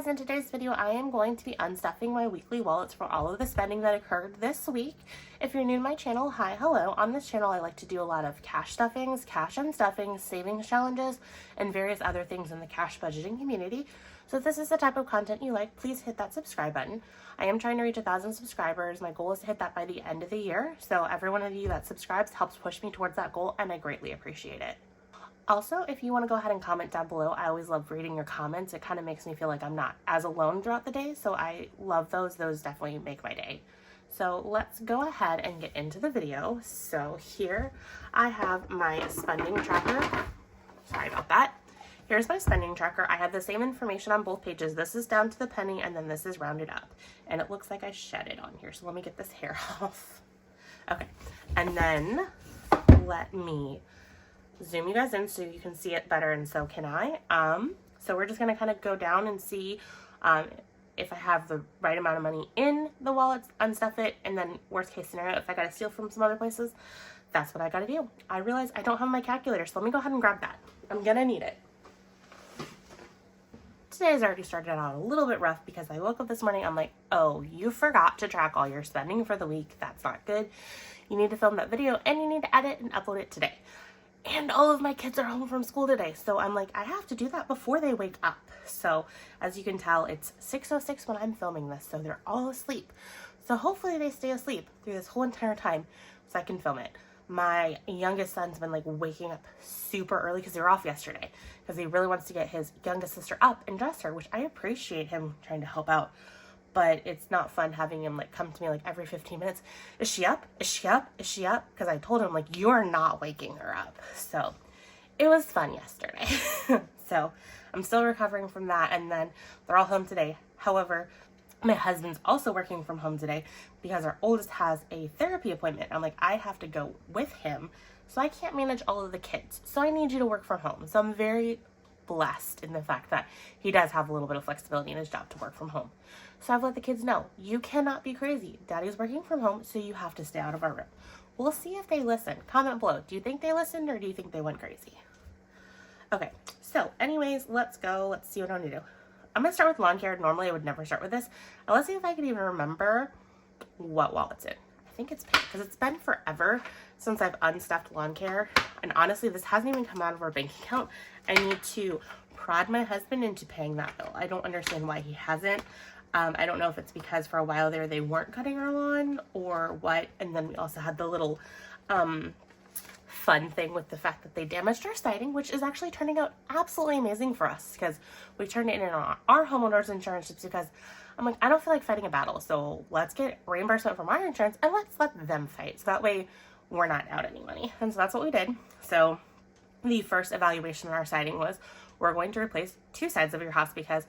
in today's video I am going to be unstuffing my weekly wallets for all of the spending that occurred this week. If you're new to my channel, hi, hello. On this channel I like to do a lot of cash stuffings, cash unstuffings, savings challenges, and various other things in the cash budgeting community. So if this is the type of content you like, please hit that subscribe button. I am trying to reach 1,000 subscribers. My goal is to hit that by the end of the year. So every one of you that subscribes helps push me towards that goal, and I greatly appreciate it. Also, if you want to go ahead and comment down below, I always love reading your comments. It kind of makes me feel like I'm not as alone throughout the day, so I love those. Those definitely make my day. So let's go ahead and get into the video. So here I have my spending tracker. Sorry about that. Here's my spending tracker. I have the same information on both pages. This is down to the penny, and then this is rounded up. And it looks like I shed it on here, so let me get this hair off. Okay, and then let me zoom you guys in so you can see it better, and so can I. So we're just gonna kind of go down and see if I have the right amount of money in the wallet, unstuff it, and then worst case scenario, if I gotta steal from some other places, that's what I gotta do. I realize I don't have my calculator, so let me go ahead and grab that. I'm gonna need it. Today's already started out a little bit rough because I woke up this morning, I'm like, oh, you forgot to track all your spending for the week. That's not good. You need to film that video and you need to edit and upload it today. And all of my kids are home from school today, so I'm like, I have to do that before they wake up. So as you can tell, it's 6:06 when I'm filming this, so they're all asleep. So hopefully they stay asleep through this whole entire time so I can film it. My youngest son's been like waking up super early because they were off yesterday because he really wants to get his youngest sister up and dress her, which I appreciate him trying to help out. But it's not fun having him like come to me like every 15 minutes. Is she up? Is she up? Is she up? Because I told him like, you're not waking her up. So it was fun yesterday. So I'm still recovering from that, and then they're all home today. However, my husband's also working from home today because our oldest has a therapy appointment. I'm like, I have to go with him, so I can't manage all of the kids. So I need you to work from home. So I'm very blessed in the fact that he does have a little bit of flexibility in his job to work from home. So I've let the kids know, you cannot be crazy. Daddy's working from home, so you have to stay out of our room. We'll see if they listen. Comment below. Do you think they listened, or do you think they went crazy? Okay, so anyways, let's go. Let's see what I'm gonna do. I'm gonna start with lawn care. Normally I would never start with this. And let's see if I can even remember what wallet's in. I think it's pink because it's been forever since I've unstuffed lawn care. And honestly, this hasn't even come out of our bank account. I need to prod my husband into paying that bill. I don't understand why he hasn't. I don't know if it's because for a while there they weren't cutting our lawn or what. And then we also had the little fun thing with the fact that they damaged our siding, which is actually turning out absolutely amazing for us because we turned it in on our homeowner's insurance just because I'm like, I don't feel like fighting a battle. So let's get reimbursement from our insurance and let's let them fight. So that way we're not out any money. And so that's what we did. So the first evaluation on our siding was, we're going to replace two sides of your house because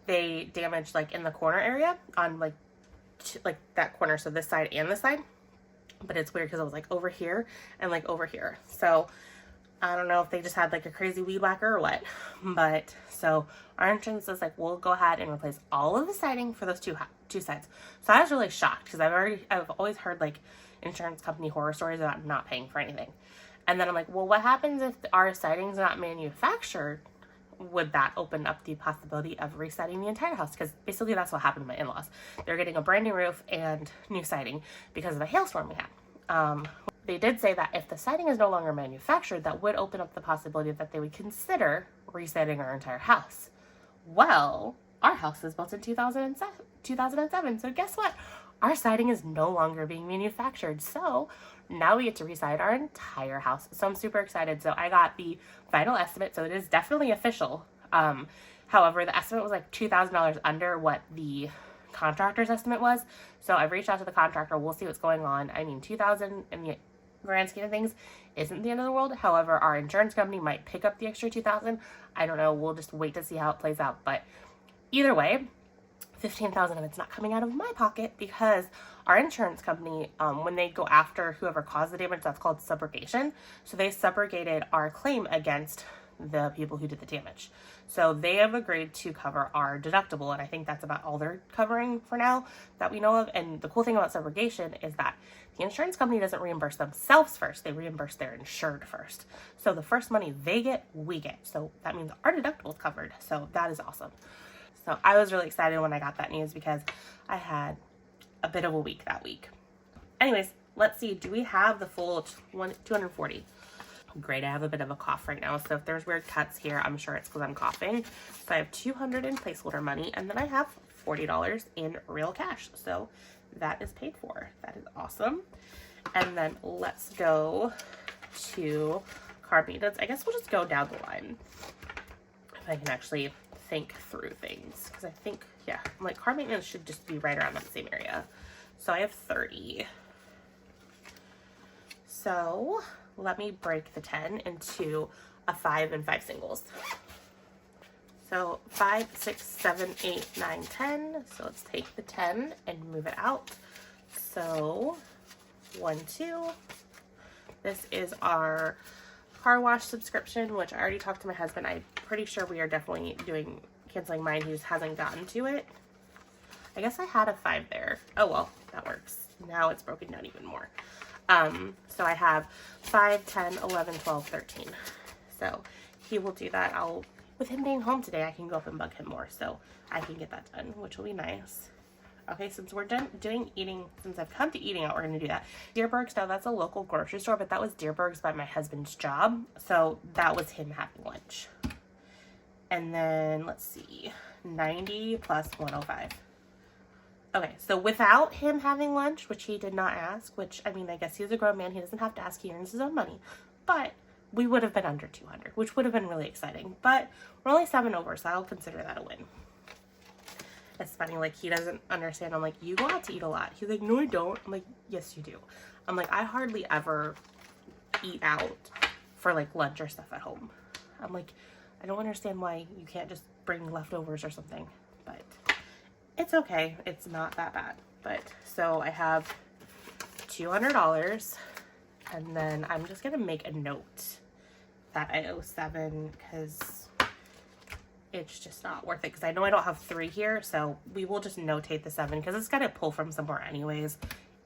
they damaged like in the corner area on like that corner. So this side and this side. But it's weird because it was like over here and like over here. So I don't know if they just had like a crazy weed whacker or what. But so our insurance is like, we'll go ahead and replace all of the siding for those two sides. So I was really shocked because I've always heard like insurance company horror stories about not paying for anything. And then I'm like, well, what happens if our siding's not manufactured? Would that open up the possibility of resetting the entire house? Because basically that's what happened to my in-laws. They're getting a brand new roof and new siding because of a hailstorm we had. They did say that if the siding is no longer manufactured, that would open up the possibility that they would consider resetting our entire house. Well, our house is built in 2007, so guess what? Our siding is no longer being manufactured, so now we get to reside our entire house. So I'm super excited. So I got the final estimate, so it is definitely official. However, the estimate was like $2,000 under what the contractor's estimate was. So I've reached out to the contractor. We'll see what's going on. I mean, $2,000 in the grand scheme of things isn't the end of the world. However, our insurance company might pick up the extra $2,000. I don't know. We'll just wait to see how it plays out. But either way, $15,000 of it's not coming out of my pocket because our insurance company, when they go after whoever caused the damage, that's called subrogation. So they subrogated our claim against the people who did the damage. So they have agreed to cover our deductible, and I think that's about all they're covering for now that we know of. And the cool thing about subrogation is that the insurance company doesn't reimburse themselves first, they reimburse their insured first. So the first money they get, we get. So that means our deductible is covered. So that is awesome. So I was really excited when I got that news because I had a bit of a week that week. Anyways, let's see. Do we have the full 240? Great. I have a bit of a cough right now. So if there's weird cuts here, I'm sure it's because I'm coughing. So I have $200 in placeholder money, and then I have $40 in real cash. So that is paid for. That is awesome. And then let's go to card maintenance. I guess we'll just go down the line if I can actually think through things, because I think, yeah, I'm like card maintenance should just be right around that same area. So I have 30. So let me break the 10 into a 5 and 5 singles. So 5, 6, 7, 8, 9, 10. So let's take the 10 and move it out. So 1, 2. This is our car wash subscription, which I already talked to my husband. I'm pretty sure we are definitely canceling mine. He just hasn't gotten to it. I guess I had a 5 there. Oh well, that works. Now it's broken down even more. So I have 5, 10, 11, 12, 13. So he will do that. With him being home today, I can go up and bug him more, so I can get that done, which will be nice. Okay, since we're done doing eating, since I've come to eating out, we're going to do that. Dierberg's, now that's a local grocery store, but that was Dierberg's by my husband's job. So that was him having lunch. And then, let's see, 90 plus 105. Okay, so without him having lunch, which he did not ask, which, I mean, I guess he's a grown man. He doesn't have to ask. He earns his own money. But we would have been under 200, which would have been really exciting. But we're only 7 over, so I'll consider that a win. It's funny, like, he doesn't understand. I'm like, you go out to eat a lot. He's like, no, I don't. I'm like, yes, you do. I'm like, I hardly ever eat out for, like, lunch or stuff at home. I'm like, I don't understand why you can't just bring leftovers or something. But it's okay. It's not that bad. But, so I have $200. And then I'm just going to make a note that I owe 7 because it's just not worth it, because I know I don't have 3 here, so we will just notate the 7 because it's got to pull from somewhere anyways,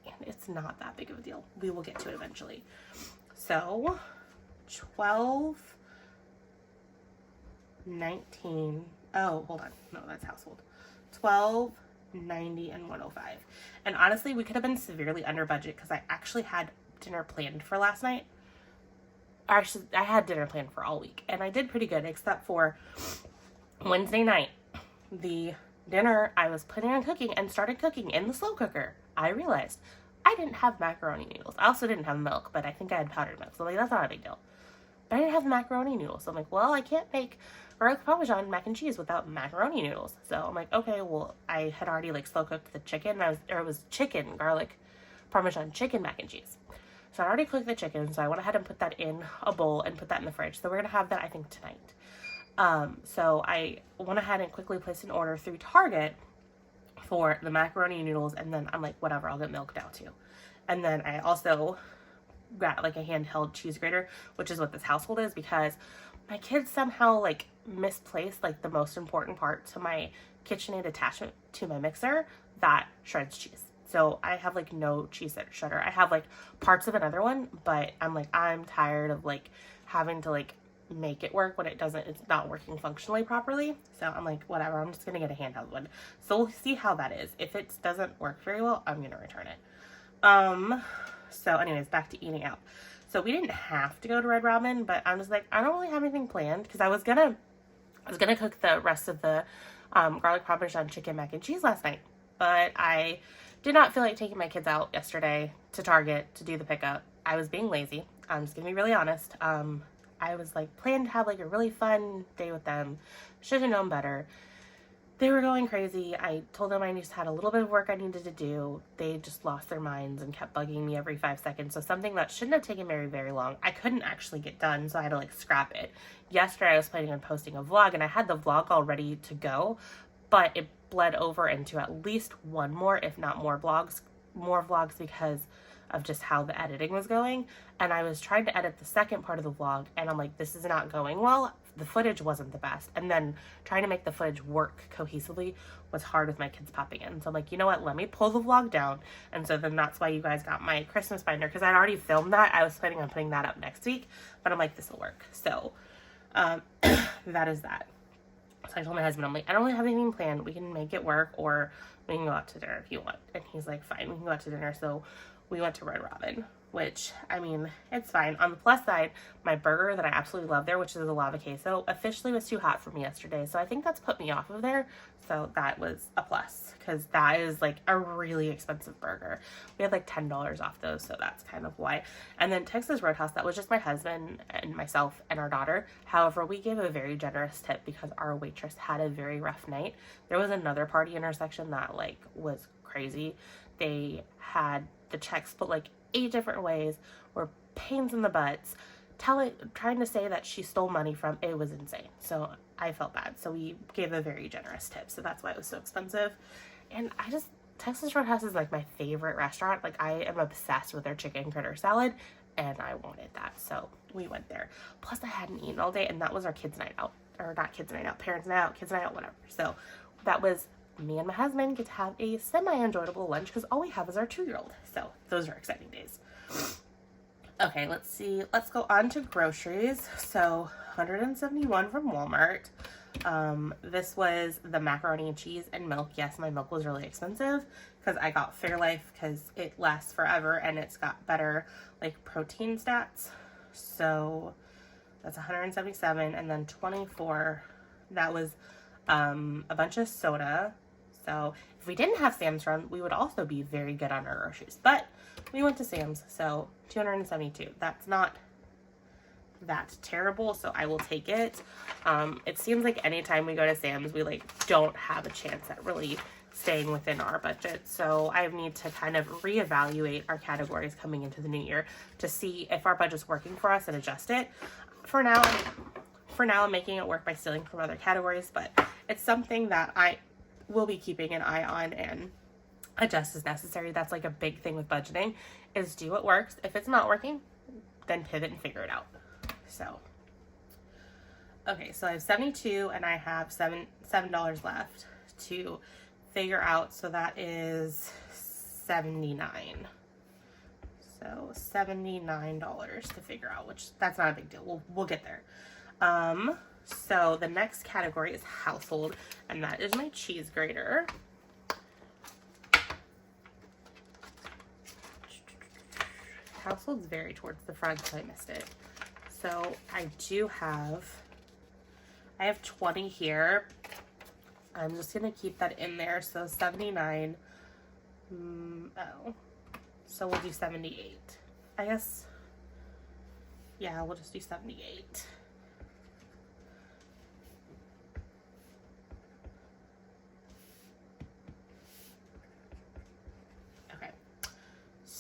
and it's not that big of a deal. We will get to it eventually. So 12, 19, oh, hold on, no, that's household. 12, 90, and 105. And honestly, we could have been severely under budget because I actually had dinner planned for last night. Actually, I had dinner planned for all week, and I did pretty good, except for Wednesday night, the dinner I was planning on cooking and started cooking in the slow cooker. I realized I didn't have macaroni noodles. I also didn't have milk, but I think I had powdered milk, so like that's not a big deal. But I didn't have macaroni noodles, so I'm like, well, I can't make garlic parmesan mac and cheese without macaroni noodles. So I'm like, okay, well, I had already like slow cooked the chicken. It was chicken, garlic parmesan chicken mac and cheese. So I already cooked the chicken, so I went ahead and put that in a bowl and put that in the fridge. So we're gonna have that, I think, tonight. So I went ahead and quickly placed an order through Target for the macaroni noodles, and then I'm like, whatever, I'll get milk now too. And then I also got like a handheld cheese grater, which is what this household is, because my kids somehow like misplaced like the most important part to my KitchenAid attachment to my mixer that shreds cheese. So I have like no cheese shredder. I have like parts of another one, but I'm like, I'm tired of like having to like make it work when it's not working functionally properly. So I'm like, whatever, I'm just gonna get a handheld one. So we'll see how that is. If it doesn't work very well, I'm gonna return it. So anyways, back to eating out. So we didn't have to go to Red Robin, but I'm just like, I don't really have anything planned, because I was gonna cook the rest of the garlic parmesan chicken mac and cheese last night, but I did not feel like taking my kids out yesterday to Target to do the pickup. I was being lazy. I'm just gonna be really honest. I was like planned to have like a really fun day with them. Should have known better. They were going crazy. I told them I just had a little bit of work I needed to do. They just lost their minds and kept bugging me every 5 seconds. So something that shouldn't have taken very, very long, I couldn't actually get done, so I had to like scrap it. Yesterday I was planning on posting a vlog, and I had the vlog all ready to go, but it bled over into at least one more, if not more vlogs, because of just how the editing was going. And I was trying to edit the second part of the vlog, and I'm like, this is not going well. The footage wasn't the best. And then trying to make the footage work cohesively was hard with my kids popping in. So I'm like, you know what, let me pull the vlog down. And so then that's why you guys got my Christmas binder, because I'd already filmed that. I was planning on putting that up next week, but I'm like, this will work. So that is that. So I told my husband, I'm like, I don't really have anything planned. We can make it work, or we can go out to dinner if you want. And he's like, fine, we can go out to dinner. So we went to Red Robin, which, I mean, it's fine. On the plus side, my burger that I absolutely love there, which is the lava queso, officially was too hot for me yesterday. So I think that's put me off of there. So that was a plus, because that is like a really expensive burger. We had like $10 off those, so that's kind of why. And then Texas Roadhouse, that was just my husband and myself and our daughter. However, we gave a very generous tip because our waitress had a very rough night. There was another party intersection that like was crazy. They had the check split like 8 different ways, were pains in the butts, trying to say that she stole money from. It was insane. So I felt bad. So we gave a very generous tip. So that's why it was so expensive. And Texas Roadhouse is like my favorite restaurant. Like, I am obsessed with their chicken critter salad, and I wanted that. So we went there. Plus I hadn't eaten all day, and that was our kids' night out. Or not kids' night out, parents' night out, kids' night out, whatever. So that was me and my husband get to have a semi-enjoyable lunch because all we have is our 2-year-old. So those are exciting days. Okay, let's see. Let's go on to groceries. So $171 from Walmart. This was the macaroni and cheese and milk. Yes, my milk was really expensive because I got Fairlife because it lasts forever and it's got better like protein stats. So that's $177, and then $24. That was a bunch of soda. So if we didn't have Sam's Run, we would also be very good on our groceries. But we went to Sam's, so $272. That's not that terrible, so I will take it. It seems like anytime we go to Sam's, we like don't have a chance at really staying within our budget. So I need to kind of reevaluate our categories coming into the new year to see if our budget's working for us and adjust it. For now, I'm making it work by stealing from other categories, but it's something that I will be keeping an eye on and adjust as necessary. That's like a big thing with budgeting, is do what works. If it's not working, then pivot and figure it out. So, okay, so I have 72 and I have $7 left to figure out. So that is 79. So $79 to figure out, which that's not a big deal. We'll get there. So the next category is household, and that is my cheese grater. Household's very towards the front, so I missed it. So I have 20 here. I'm just gonna keep that in there. So 79. So we'll do 78. I guess. Yeah, we'll just do 78.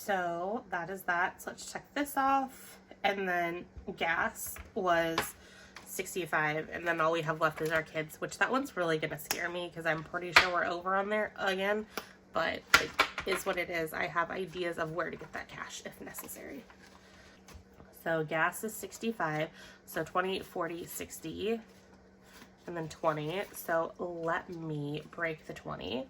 So that is that. So let's check this off. And then gas was 65. And then all we have left is our kids, which that one's really going to scare me because I'm pretty sure we're over on there again. But it is what it is. I have ideas of where to get that cash if necessary. So gas is 65. So 20, 40, 60. And then 20. So let me break the 20.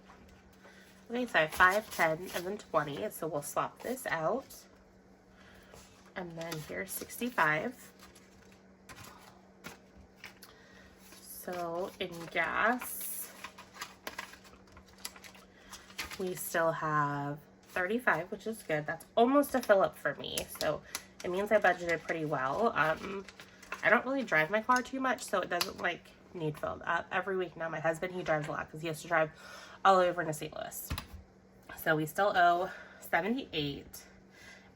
Okay, so I have 5, 10, and then 20. So we'll swap this out. And then here's 65. So in gas, we still have 35, which is good. That's almost a fill up for me. So it means I budgeted pretty well. I don't really drive my car too much, so it doesn't like need filled up. Every week now, my husband, he drives a lot because he has to drive all the way over to St. Louis. So we still owe 78,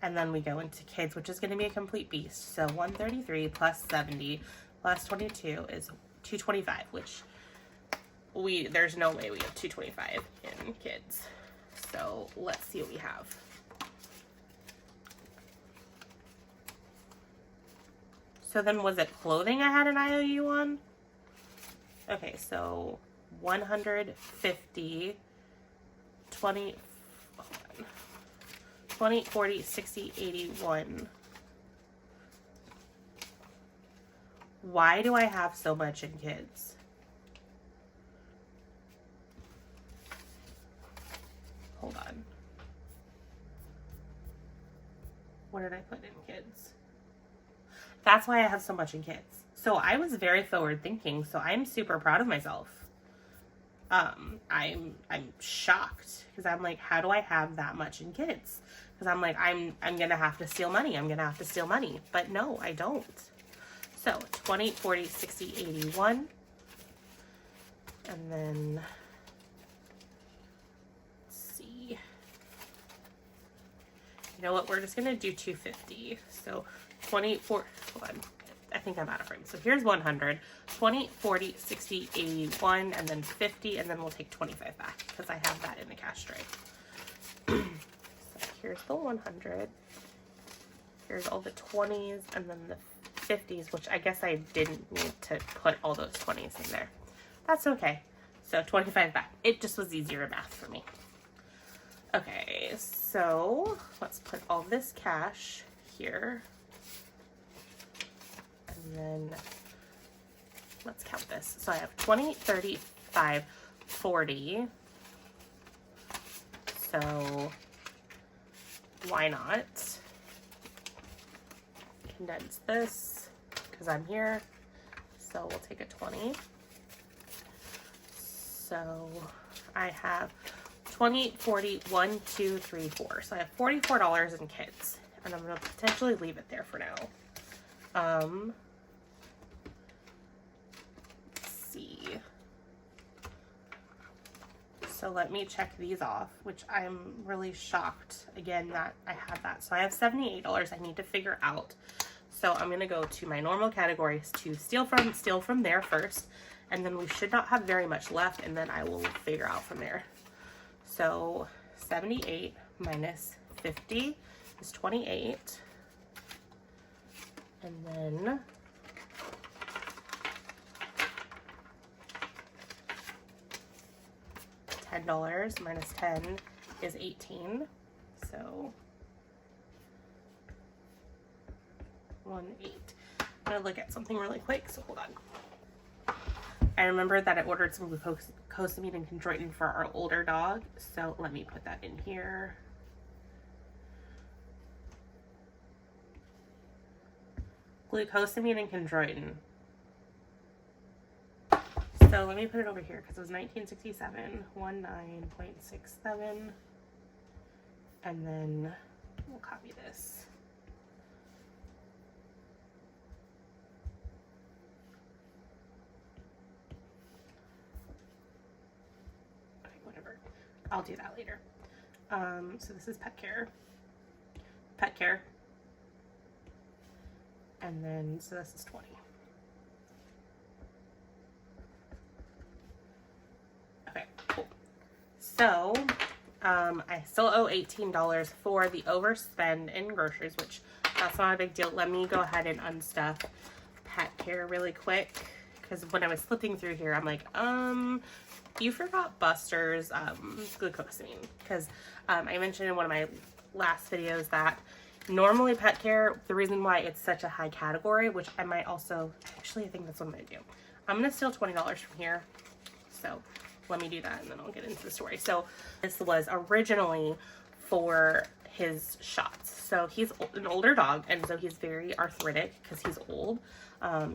and then we go into kids, which is going to be a complete beast. So 133 plus 70 plus 22 is 225, which there's no way we have 225 in kids. So let's see what we have. So then was it clothing I had an IOU on? Okay, so 150, 20, 20, 40, 60, 81. Why do I have so much in kids? Hold on. What did I put in kids? That's why I have so much in kids. So I was very forward thinking. So I'm super proud of myself. I'm shocked because I'm like, how do I have that much in kids? Because I'm like, I'm gonna have to steal money. I'm gonna have to steal money. But no, I don't. So 20, 40, 60, 81. And then let's see. You know what? We're just gonna do 250. So 24. Hold on. I think I'm out of frame. So here's 100, 20, 40, 60, 81, and then 50, and then we'll take 25 back because I have that in the cash tray. So here's the 100. Here's all the 20s and then the 50s, which I guess I didn't need to put all those 20s in there. That's okay. So 25 back. It just was easier math for me. Okay, so let's put all this cash here. And then let's count this. So I have 20, 30, 5, 40. So why not condense this because I'm here. So we'll take a 20. So I have 20, 40, 1, 2, 3, 4. So I have $44 in kids, and I'm going to potentially leave it there for now. Let's see. So let me check these off, which I'm really shocked again that I have that. So I have $78 I need to figure out. So I'm going to go to my normal categories to steal from there first, and then we should not have very much left, and then I will figure out from there. So 78 minus 50 is 28. And then $10 minus 10 is 18. So 1.8. I'm gonna look at something really quick, so hold on. I remember that I ordered some glucosamine and chondroitin for our older dog, so let me put that in here. Glucosamine and chondroitin. So let me put it over here because it was 1967, 19.67, and then we'll copy this. I'll do that later. So this is pet care. And then, so this is 20. Okay, cool. So, I still owe $18 for the overspend in groceries, which that's not a big deal. Let me go ahead and unstuff pet care really quick. Because when I was flipping through here, I'm like, you forgot Buster's glucosamine. Because I mentioned in one of my last videos that normally pet care, the reason why it's such a high category, which I might also, actually I think that's what I'm going to do. I'm going to steal $20 from here. So let me do that and then I'll get into the story. So this was originally for his shots. So he's an older dog, and so he's very arthritic because he's old.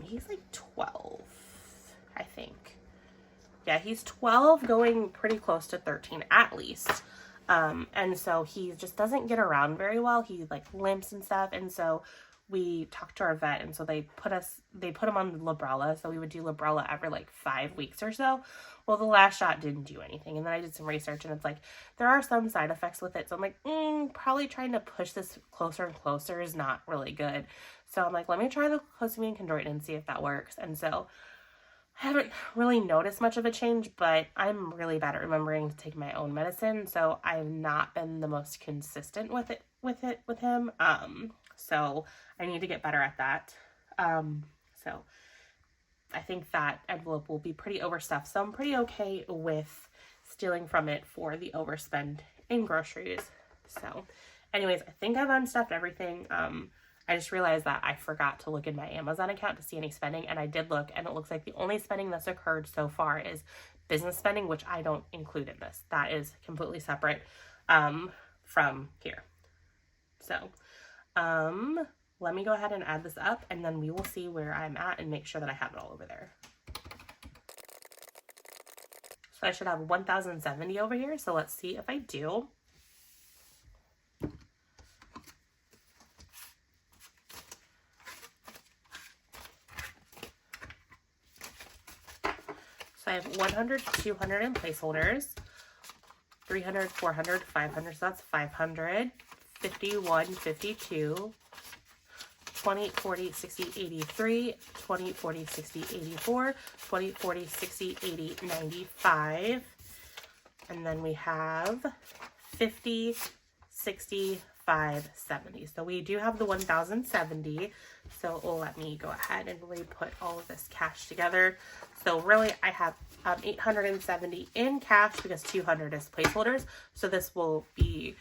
He's like 12, I think. Yeah, he's 12 going pretty close to 13 at least. And so he just doesn't get around very well. He like limps and stuff. And so we talked to our vet, and so they put him on Librela. So we would do Librela every like 5 weeks or so. Well, the last shot didn't do anything. And then I did some research, and it's like, there are some side effects with it. So I'm like, probably trying to push this closer and closer is not really good. So I'm like, let me try the glucosamine and chondroitin and see if that works. And so I haven't really noticed much of a change, but I'm really bad at remembering to take my own medicine. So I've not been the most consistent with him. So I need to get better at that. So I think that envelope will be pretty overstuffed. So I'm pretty okay with stealing from it for the overspend in groceries. So anyways, I think I've unstuffed everything. I just realized that I forgot to look in my Amazon account to see any spending, and I did look, and it looks like the only spending that's occurred so far is business spending, which I don't include in this. That is completely separate from here. So let me go ahead and add this up, and then we will see where I'm at and make sure that I have it all over there. So I should have 1,070 over here. So let's see if I do. So I have 100, 200 in placeholders, 300, 400, 500, so that's 500, 51, 52, 20, 40, 60, 83, 20, 40, 60, 84, 20, 40, 60, 80, 95, and then we have 50, 60, 5, 70. So we do have the 1,070. So let me go ahead and really put all of this cash together. So really I have 870 in cash because 200 is placeholders. So this will be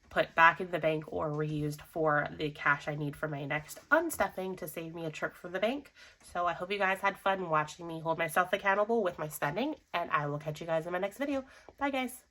put back in the bank or reused for the cash I need for my next unstuffing to save me a trip from the bank. So I hope you guys had fun watching me hold myself accountable with my spending, and I will catch you guys in my next video. Bye guys.